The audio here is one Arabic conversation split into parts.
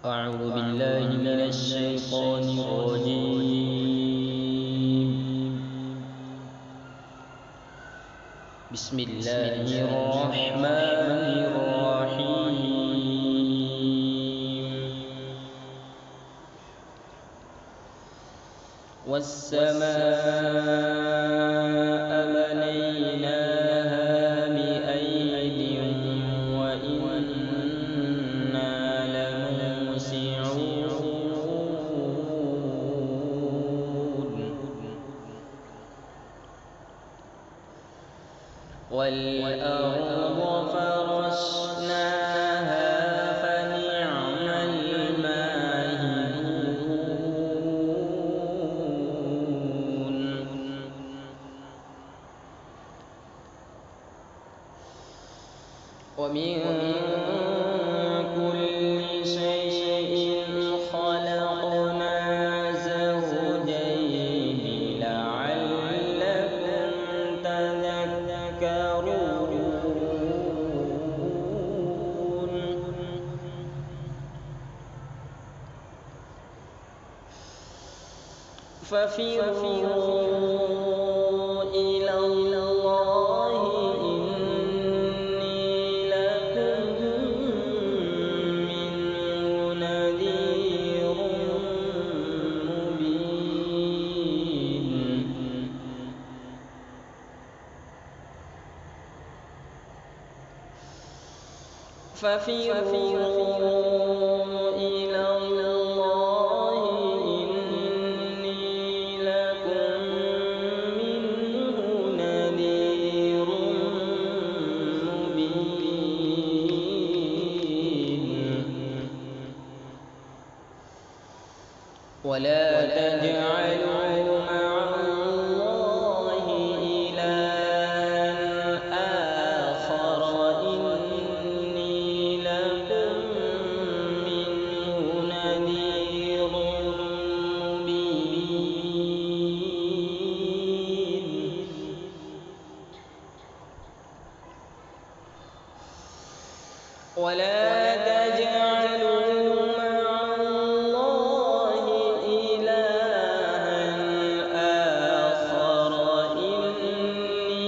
أعوذ بالله من الشيطان الرجيم. بسم الله الرحمن الرحيم. والسماء بنيناها بأيد وإنا لموسعون. والأرض فرشناها فنعم الماهدون. ومن كل شيء خلقنا زوجين لعلكم تذكرون. ففروا إلى الله إني لكم منه نذير مبين. ففروا إلى الله إني لكم منه نذير مبين. ولا تجعلوا مع الله إلها آخر إني لكم منه نذير مبين. ولا تجعلوا مع الله إلها آخر إني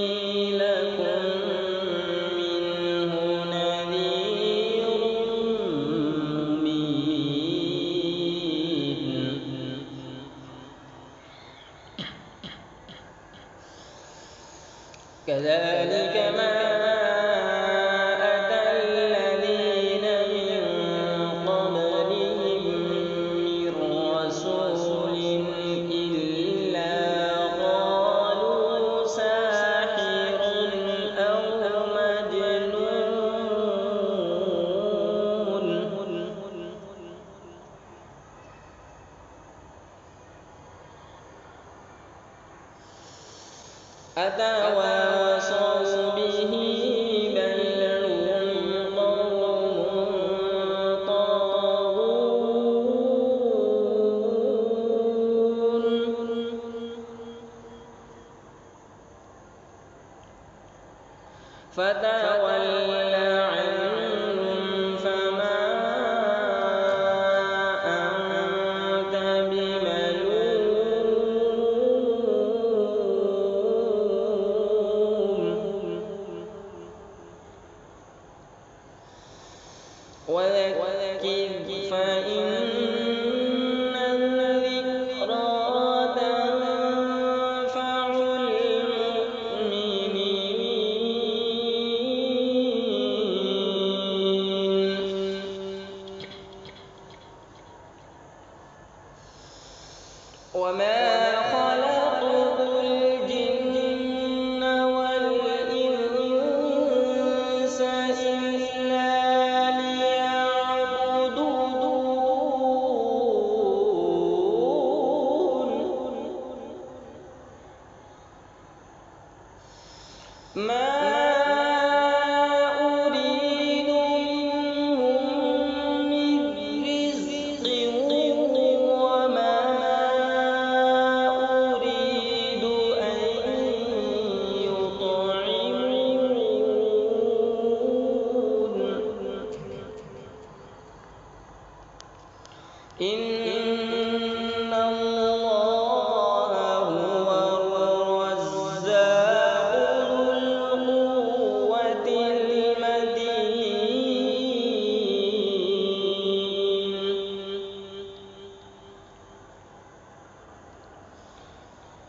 لكم منه نذير مبين. كذلك ما أتى الذين من قبلهم من رسول إلا قالوا ساحر أو مجنون. أتواصوا به بل هم قوم طاغون. فتول عنهم فما أنت بملوم. وذكر فإن الذكرى تنفع المؤمنين. وما خلقت الجن والإنس إلا ليعبدون. ما أريد منهم من رزق وما إن الله هو الرزاق ذو القوة المتين.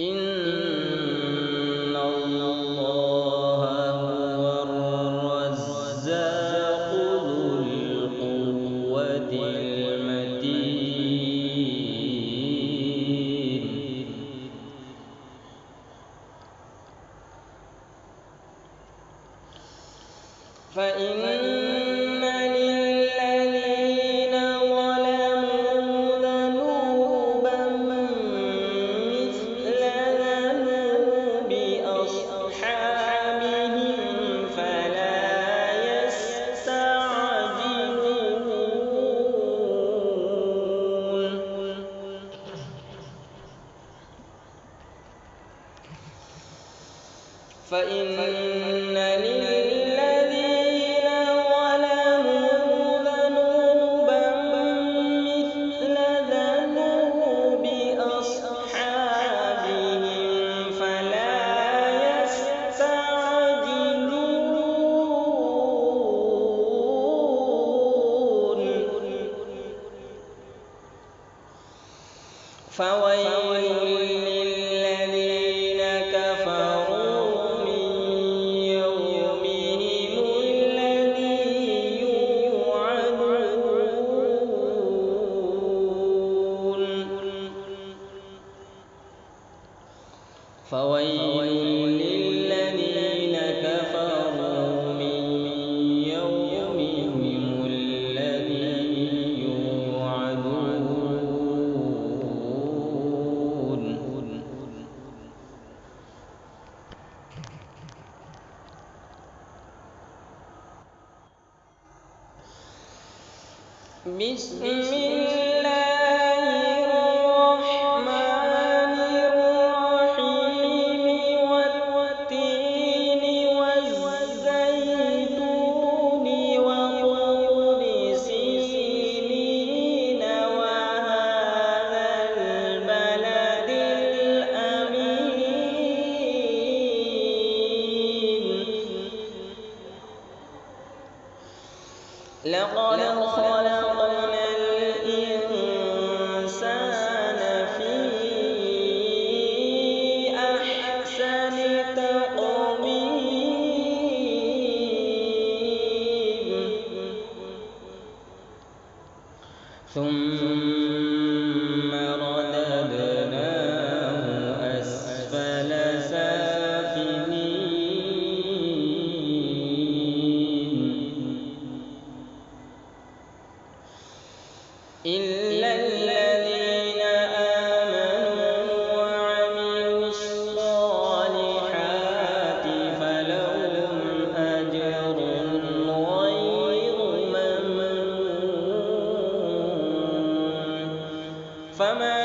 إن الله هو الرزاق ذو القوة المتين. فإن للذين ظلموا ذنوبا مثل ذنوب أصحابهم فلا يستعجلون. فإن للذين ظلموا ذنوبا مثل ذنوب أصحابهم فلا يستعجلون. فويل للذين كفروا من يومهم الذي يوعدون. فويل للذين كفروا من يومهم الذي يوعدون. بسم الله الرحمن الرحيم والتين والزيتون وطور سينين وهذا البلد الأمين. لقد خلقنا الإنسان في أحسن تقويم ثم رددناه أسفل سافلين إلا الذين آمنوا وعملوا الصالحات فلهم أجر غير ممنون. فما